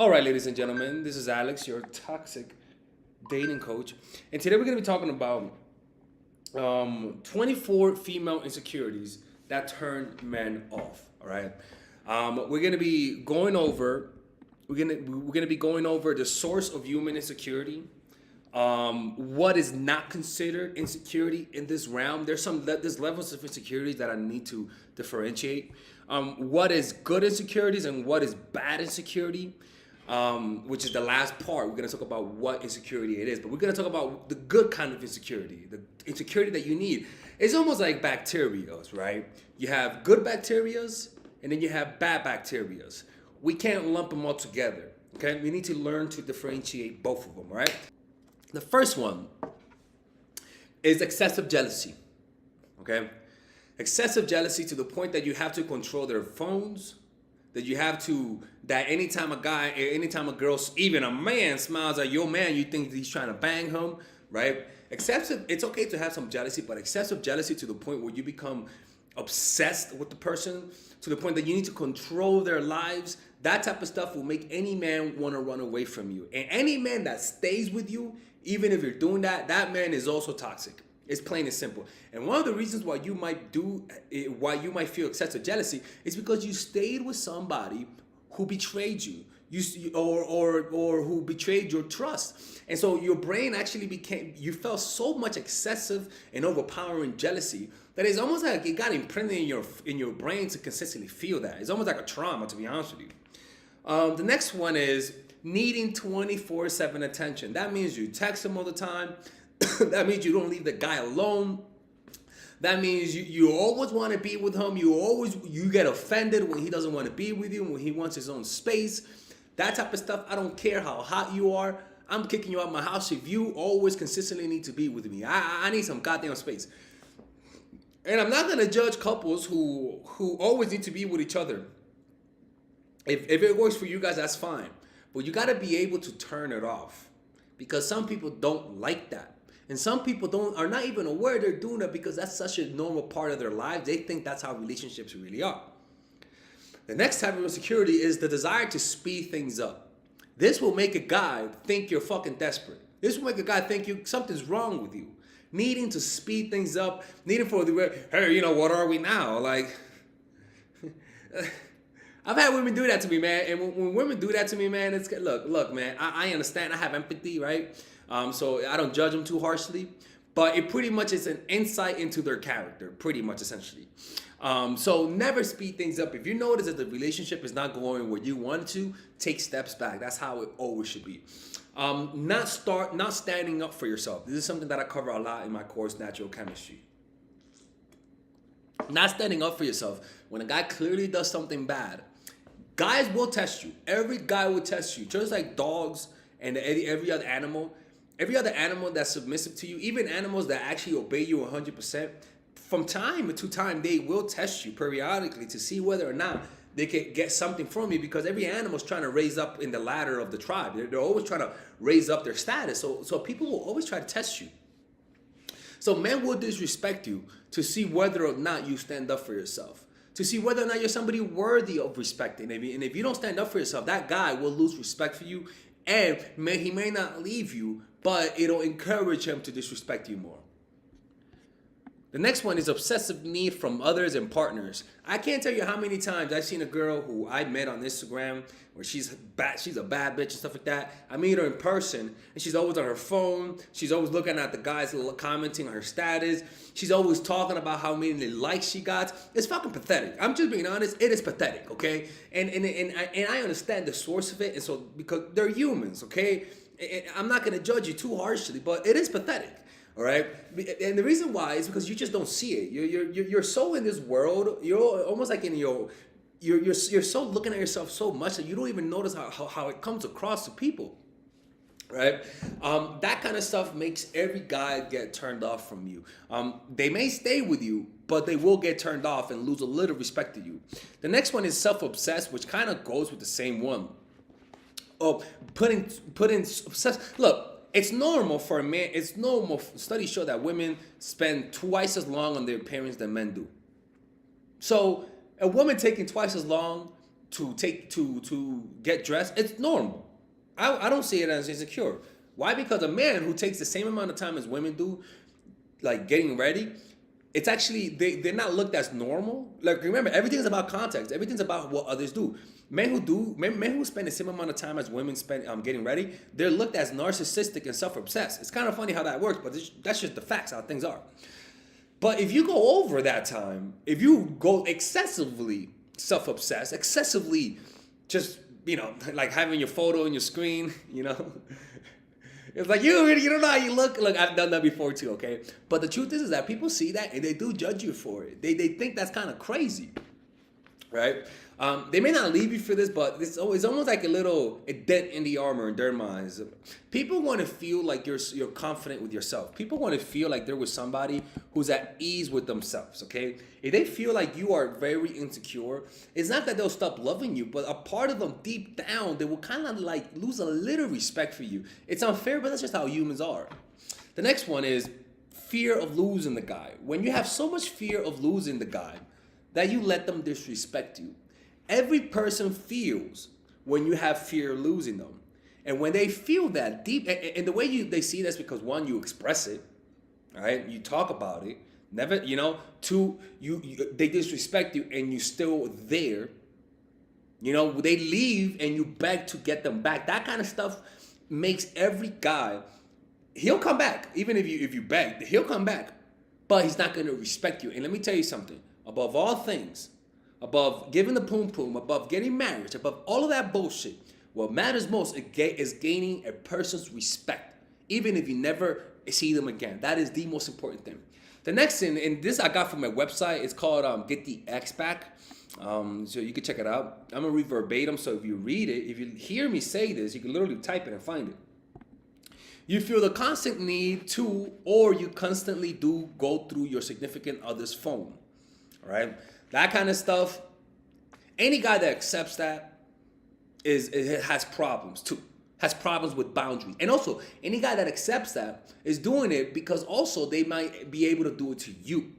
All right, ladies and gentlemen, this is Alex, your toxic dating coach. And today we're going to be talking about 24 female insecurities that turn men off. All right. We're going to be going over we're going to be going over the source of human insecurity. What is not considered insecurity in this realm? There's levels of insecurities that I need to differentiate. What is good insecurities and what is bad insecurity? Which is the last part. We're going to talk about what insecurity it is, but we're going to talk about the good kind of insecurity, the insecurity that you need. It's almost like bacterias, right? You have good bacterias and then you have bad bacterias. We can't lump them all together, okay? We need to learn to differentiate both of them, right? The first one is excessive jealousy, okay? Excessive jealousy to the point that you have to control their phones, that anytime a girl, even a man smiles at your man, you think he's trying to bang him, right? It's okay to have some jealousy, but excessive jealousy to the point where you become obsessed with the person, to the point that you need to control their lives. That type of stuff will make any man want to run away from you. And any man that stays with you, even if you're doing that, that man is also toxic. It's plain and simple. And one of the reasons why you might feel excessive jealousy is because you stayed with somebody who betrayed you, or who betrayed your trust. And so your brain actually you felt so much excessive and overpowering jealousy that it's almost like it got imprinted in your brain to consistently feel that. It's almost like a trauma, to be honest with you. The next one is needing 24/7 attention. That means you text him all the time. That means you don't leave the guy alone. That means you always want to be with him. You get offended when he doesn't want to be with you, when he wants his own space. That type of stuff. I don't care how hot you are. I'm kicking you out of my house if you always consistently need to be with me. I need some goddamn space. And I'm not gonna judge couples who always need to be with each other. If it works for you guys, that's fine. But you gotta be able to turn it off, because some people don't like that. And some people are not even aware they're doing that because that's such a normal part of their life. They think that's how relationships really are. The next type of insecurity is the desire to speed things up. This will make a guy think you're fucking desperate. This will make a guy think something's wrong with you. Needing to speed things up, needing for hey, what are we now? Like, I've had women do that to me, man. And when women do that to me, man, it's look, man. I understand. I have empathy, right? So I don't judge them too harshly, but it pretty much is an insight into their character, pretty much essentially. So never speed things up. If you notice that the relationship is not going where you want it to, take steps back. That's how it always should be. Not standing up for yourself. This is something that I cover a lot in my course, Natural Chemistry. Not standing up for yourself. When a guy clearly does something bad, guys will test you. Every guy will test you. Just like dogs and every other animal. Every other animal that's submissive to you, even animals that actually obey you 100%, from time to time, they will test you periodically to see whether or not they can get something from you, because every animal is trying to raise up in the ladder of the tribe. They're always trying to raise up their status. So people will always try to test you. So men will disrespect you to see whether or not you stand up for yourself, to see whether or not you're somebody worthy of respecting. And if you don't stand up for yourself, that guy will lose respect for you, and he may not leave you, but it'll encourage him to disrespect you more. The next one is obsessive need from others and partners. I can't tell you how many times I've seen a girl who I met on Instagram where she's a bad bitch and stuff like that. I meet her in person and she's always on her phone. She's always looking at the guys commenting on her status. She's always talking about how many likes she got. It's fucking pathetic. I'm just being honest. It is pathetic, okay? And I understand the source of it, and so because they're humans, okay? I'm not gonna judge you too harshly, but it is pathetic. All right, and the reason why is because you just don't see it. You're so in this world. You're almost like you're so looking at yourself so much that you don't even notice how it comes across to people, right? That kind of stuff makes every guy get turned off from you. They may stay with you, but they will get turned off and lose a little respect to you. The next one is self-obsessed, which kind of goes with the same one. Oh, putting obsessed. Look. It's normal for a man. It's normal. Studies show that women spend twice as long on their appearance than men do. So a woman taking twice as long to get dressed, it's normal. I don't see it as insecure. Why? Because a man who takes the same amount of time as women do, like getting ready, it's actually they're not looked as normal. Like, remember, everything's about context. Everything's about what others do. Men who spend the same amount of time as women spend getting ready, they're looked as narcissistic and self-obsessed. It's kind of funny how that works, but that's just the facts, how things are. But if you go over that time, if you go excessively self-obsessed, excessively just, like having your photo on your screen, it's like you don't know how you look. Look, I've done that before too, okay? But the truth is that people see that and they do judge you for it. They think that's kind of crazy, right? They may not leave you for this, but it's almost like a dent in the armor in their minds. People want to feel like you're confident with yourself. People want to feel like they're with somebody who's at ease with themselves, okay? If they feel like you are very insecure, it's not that they'll stop loving you, but a part of them deep down, they will kind of like lose a little respect for you. It's unfair, but that's just how humans are. The next one is fear of losing the guy. When you have so much fear of losing the guy that you let them disrespect you. Every person feels when you have fear of losing them. And when they feel that deep, and the way they see that's because, one, you express it, right? You talk about it. Never, two, they disrespect you and you're still there. They leave and you beg to get them back. That kind of stuff makes every guy, he'll come back. Even if you beg, he'll come back. But he's not going to respect you. And let me tell you something. Above all things, above giving the poom poom, above getting married, above all of that bullshit, what matters most is gaining a person's respect, even if you never see them again. That is the most important thing. The next thing, and this I got from my website, it's called Get the X Back. So you can check it out. I'm going to read verbatim, so if you read it, if you hear me say this, you can literally type it and find it. You feel the constant need to, or you constantly do go through your significant other's phone, all right? That kind of stuff, any guy that accepts that has problems too. Has problems with boundaries. And also, any guy that accepts that is doing it because also they might be able to do it to you.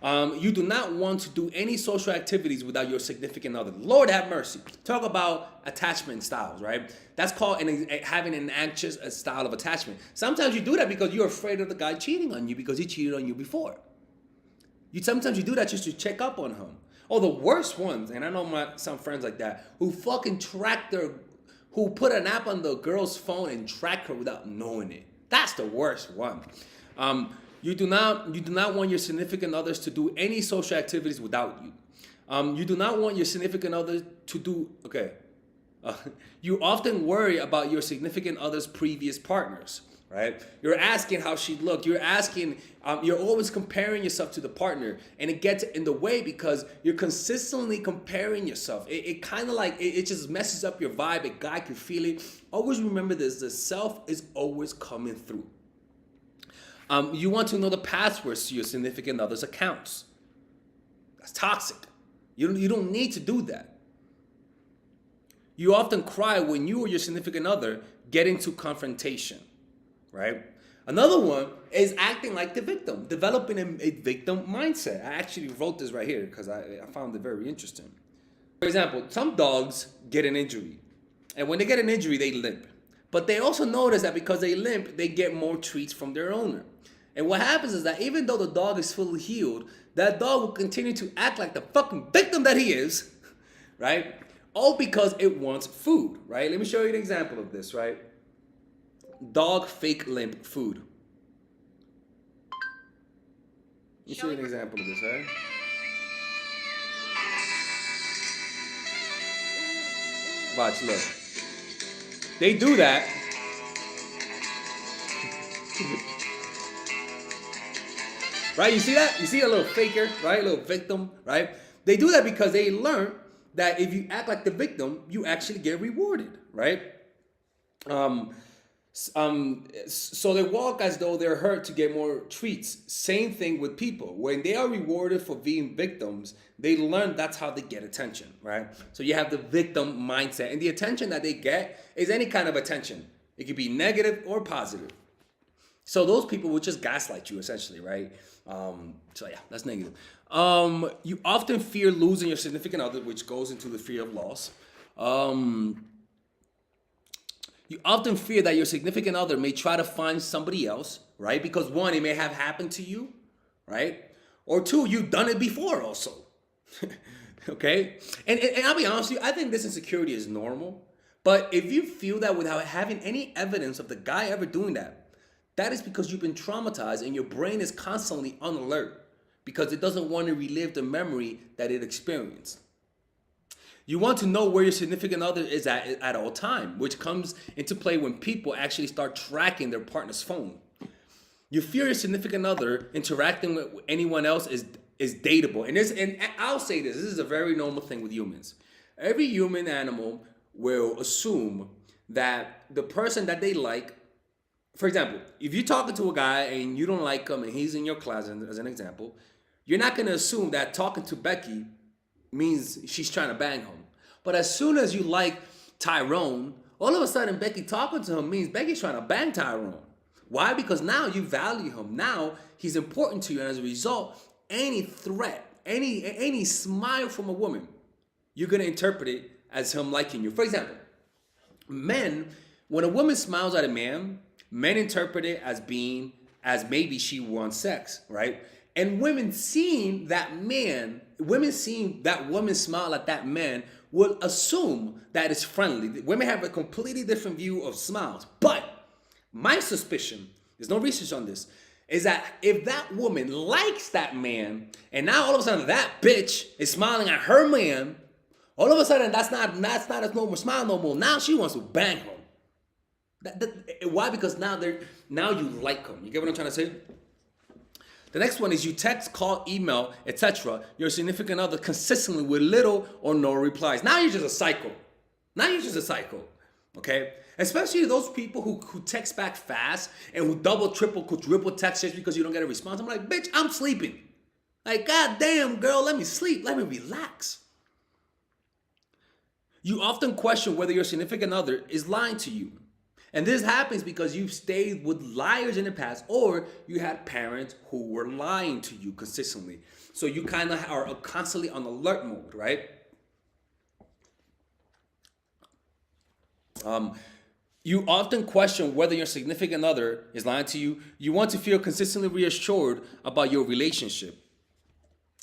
You do not want to do any social activities without your significant other. Lord have mercy. Talk about attachment styles, right? That's called having an anxious style of attachment. Sometimes you do that because you're afraid of the guy cheating on you because he cheated on you before. Sometimes you do that just to check up on him. Oh, the worst ones, and I know some friends like that, who put an app on the girl's phone and track her without knowing it. That's the worst one. You do not want your significant others to do any social activities without you. You do not want your significant other to do, you often worry about your significant other's previous partners. Right? You're asking how she looked. You're always comparing yourself to the partner. And it gets in the way because you're consistently comparing yourself. It kind of like, it just messes up your vibe. A guy can feel it. Always remember this, the self is always coming through. You want to know the passwords to your significant other's accounts. That's toxic. You don't need to do that. You often cry when you or your significant other get into confrontation. Right? Another one is acting like the victim, developing a victim mindset. I actually wrote this right here because I found it very interesting. For example, some dogs get an injury. And when they get an injury, they limp. But they also notice that because they limp, they get more treats from their owner. And what happens is that even though the dog is fully healed, that dog will continue to act like the fucking victim that he is, right? All because it wants food, right? Let me show you an example of this, right? Dog fake limp food. Let me show you an example of this, right? Watch, look. They do that. Right? You see that? You see a little faker, right? A little victim, right? They do that because they learn that if you act like the victim, you actually get rewarded, right? So they walk as though they're hurt to get more treats. Same thing with people. When they are rewarded for being victims, they learn that's how they get attention, right? So you have the victim mindset. And the attention that they get is any kind of attention. It could be negative or positive. So those people will just gaslight you essentially, right? So yeah, that's negative. You often fear losing your significant other, which goes into the fear of loss. Um, you often fear that your significant other may try to find somebody else, right? Because one, it may have happened to you, right? Or two, you've done it before also. Okay? And I'll be honest with you, I think this insecurity is normal. But if you feel that without having any evidence of the guy ever doing that, that is because you've been traumatized and your brain is constantly on alert because it doesn't want to relive the memory that it experienced. You want to know where your significant other is at all time, which comes into play when people actually start tracking their partner's phone. You fear your significant other interacting with anyone else is dateable. And I'll say this is a very normal thing with humans. Every human animal will assume that the person that they like, for example, if you're talking to a guy and you don't like him and he's in your class, as an example, you're not going to assume that talking to Becky means she's trying to bang him. But as soon as you like Tyrone, all of a sudden Becky talking to him means Becky's trying to bang Tyrone. Why? Because now you value him. Now he's important to you. And as a result, any threat, any smile from a woman, you're going to interpret it as him liking you. For example, men, when a woman smiles at a man, men interpret it as maybe she wants sex, right? And women seeing that woman smile at that man will assume that it's friendly. Women have a completely different view of smiles. But my suspicion, there's no research on this, is that if that woman likes that man, and now all of a sudden that bitch is smiling at her man, all of a sudden that's not a normal smile no more. Now she wants to bang him. Why? Because now you like him. You get what I'm trying to say? The next one is you text, call, email, etc. your significant other consistently with little or no replies. Now you're just a psycho. Okay? Especially those people who text back fast and who double, triple, quadruple text just because you don't get a response. I'm like, bitch, I'm sleeping. Like, goddamn, girl, let me sleep. Let me relax. You often question whether your significant other is lying to you. And this happens because you've stayed with liars in the past, or you had parents who were lying to you consistently. So you kind of are constantly on alert mode, right? You often question whether your significant other is lying to you. You want to feel consistently reassured about your relationship,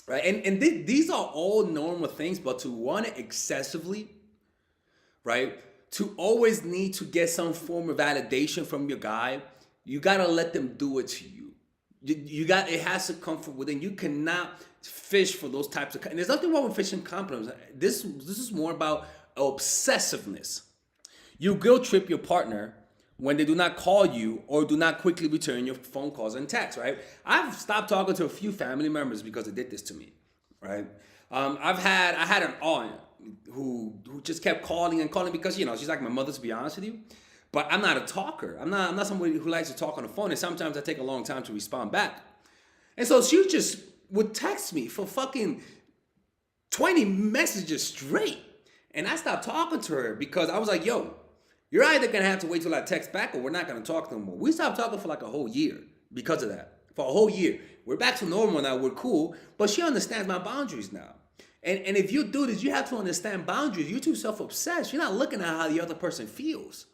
right? And these are all normal things, but to want it excessively, right? To always need to get some form of validation from your guy, you gotta let them do it to you. It has to come from within. You cannot fish for those types of. And there's nothing wrong with fishing compliments. This is more about obsessiveness. You guilt trip your partner when they do not call you or do not quickly return your phone calls and texts. Right? I've stopped talking to a few family members because they did this to me. Right? I had an aunt who just kept calling and calling because she's like my mother, to be honest with you. But I'm not a talker. I'm not somebody who likes to talk on the phone, and sometimes I take a long time to respond back. And so she just would text me for fucking 20 messages straight. And I stopped talking to her because I was like, yo, you're either gonna have to wait till I text back or we're not gonna talk no more. We stopped talking for like a whole year because of that. For a whole year. We're back to normal now, we're cool, but she understands my boundaries now. And if you do this, you have to understand boundaries. You're too self-obsessed. You're not looking at how the other person feels.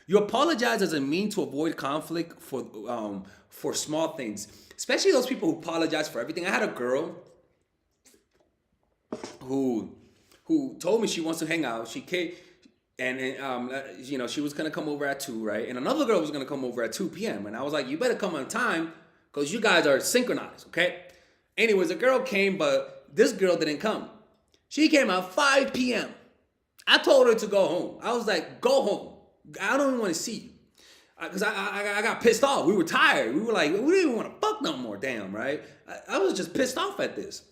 You apologize as a mean to avoid conflict for small things, especially those people who apologize for everything. I had a girl who told me she wants to hang out. She came, and she was gonna come over at 2, right? And another girl was gonna come over at 2 p.m. And I was like, you better come on time because you guys are synchronized, okay? Anyways, a girl came, but this girl didn't come. She came at 5 p.m. I told her to go home. I was like, go home. I don't even want to see you. Because I got pissed off. We were tired. We were like, we didn't even want to fuck no more, damn, right? I was just pissed off at this.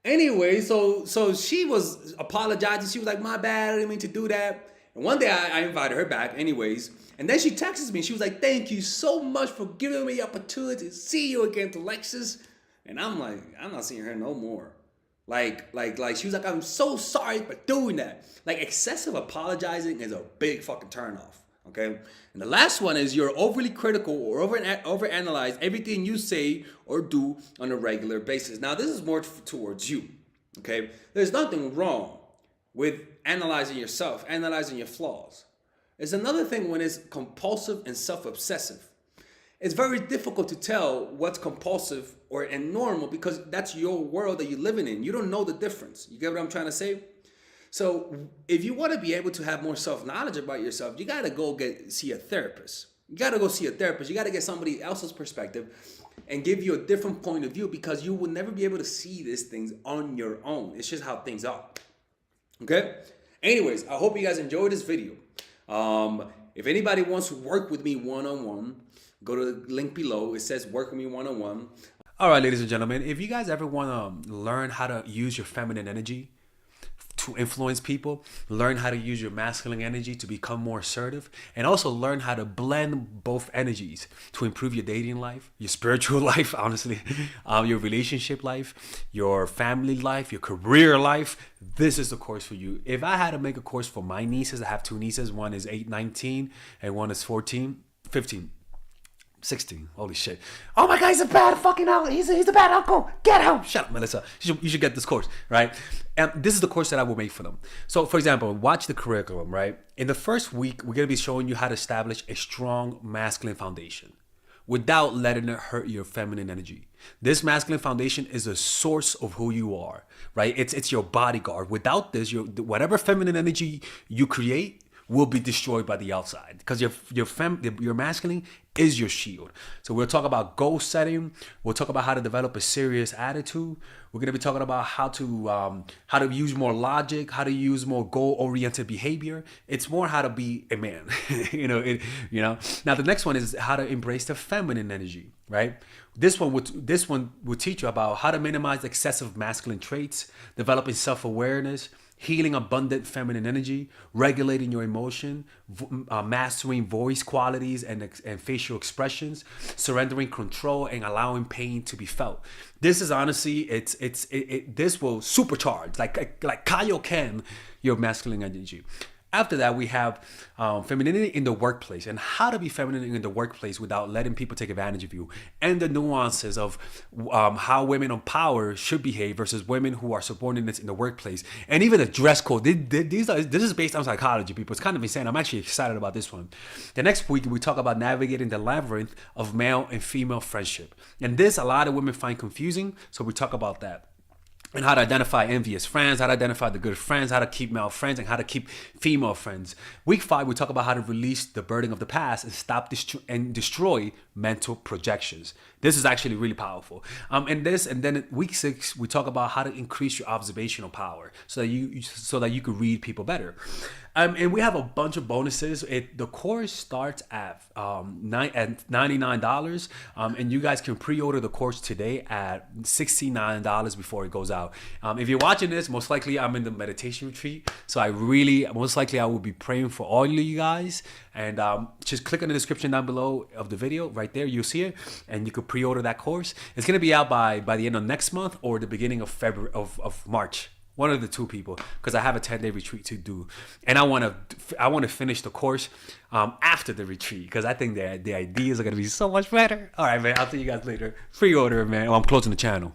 Anyway, so she was apologizing. She was like, my bad, I didn't mean to do that. And one day I invited her back anyways. And then she texted me. She was like, thank you so much for giving me the opportunity to see you again, to Alexis. And I'm like, I'm not seeing her no more. Like she was like, I'm so sorry for doing that. Like, excessive apologizing is a big fucking turnoff. Okay, and the last one is you're overly critical or overanalyze everything you say or do on a regular basis. Now, this is more towards you. Okay, there's nothing wrong with analyzing yourself, analyzing your flaws. It's another thing when it's compulsive and self-obsessive. It's very difficult to tell what's compulsive or and normal because that's your world that you're living in. You don't know the difference. You get what I'm trying to say? So if you want to be able to have more self-knowledge about yourself, you got to go see a therapist. You got to go see a therapist. You got to get somebody else's perspective and give you a different point of view because you will never be able to see these things on your own. It's just how things are. Okay? Anyways, I hope you guys enjoyed this video. If anybody wants to work with me one-on-one, go to the link below. It says work with me one-on-one. All right, ladies and gentlemen, if you guys ever want to learn how to use your feminine energy to influence people, learn how to use your masculine energy to become more assertive, and also learn how to blend both energies to improve your dating life, your spiritual life, honestly, your relationship life, your family life, your career life, this is the course for you. If I had to make a course for my nieces, I have two nieces, one is 19 and one is 15. 16. Holy shit. Oh my God, he's a bad fucking uncle. He's a bad uncle. Get him. Shut up, Melissa. You should get this course, right? And this is the course that I will make for them. So, for example, watch the curriculum, right? In the first week, we're going to be showing you how to establish a strong masculine foundation without letting it hurt your feminine energy. This masculine foundation is a source of who you are, right? It's your bodyguard. Without this, whatever feminine energy you create will be destroyed by the outside because your masculine is your shield. So we'll talk about goal setting. We'll talk about how to develop a serious attitude. We're gonna be talking about how to use more logic, how to use more goal-oriented behavior. It's more how to be a man, Now the next one is how to embrace the feminine energy, right? This one would teach you about how to minimize excessive masculine traits, developing self-awareness, healing abundant feminine energy, regulating your emotion, mastering voice qualities and facial expressions, surrendering control and allowing pain to be felt. This is honestly, this will supercharge, like Kaioken, your masculine energy. After that, we have femininity in the workplace and how to be feminine in the workplace without letting people take advantage of you, and the nuances of how women on power should behave versus women who are subordinates in the workplace, and even the dress code. This is based on psychology, people. It's kind of insane. I'm actually excited about this one. The next week, we talk about navigating the labyrinth of male and female friendship. And this, a lot of women find confusing, so we talk about that. And how to identify envious friends, how to identify the good friends, how to keep male friends, and how to keep female friends. Week 5, we talk about how to release the burden of the past and stop and destroy mental projections. This is actually really powerful. And then week 6, we talk about how to increase your observational power so that you could read people better. And we have a bunch of bonuses. The course starts at $99, and you guys can pre-order the course today at $69 before it goes out. If you're watching this, most likely I'm in the meditation retreat, so I will be praying for all of you guys. And just click on the description down below of the video. Right there, you'll see it, and you could pre-order that course. It's gonna be out by the end of next month or the beginning of February of March. One of the two, people, because I have a 10-day retreat to do, and I want to finish the course after the retreat because I think the ideas are gonna be so much better. All right, man. I'll see you guys later. Pre-order, man. I'm closing the channel.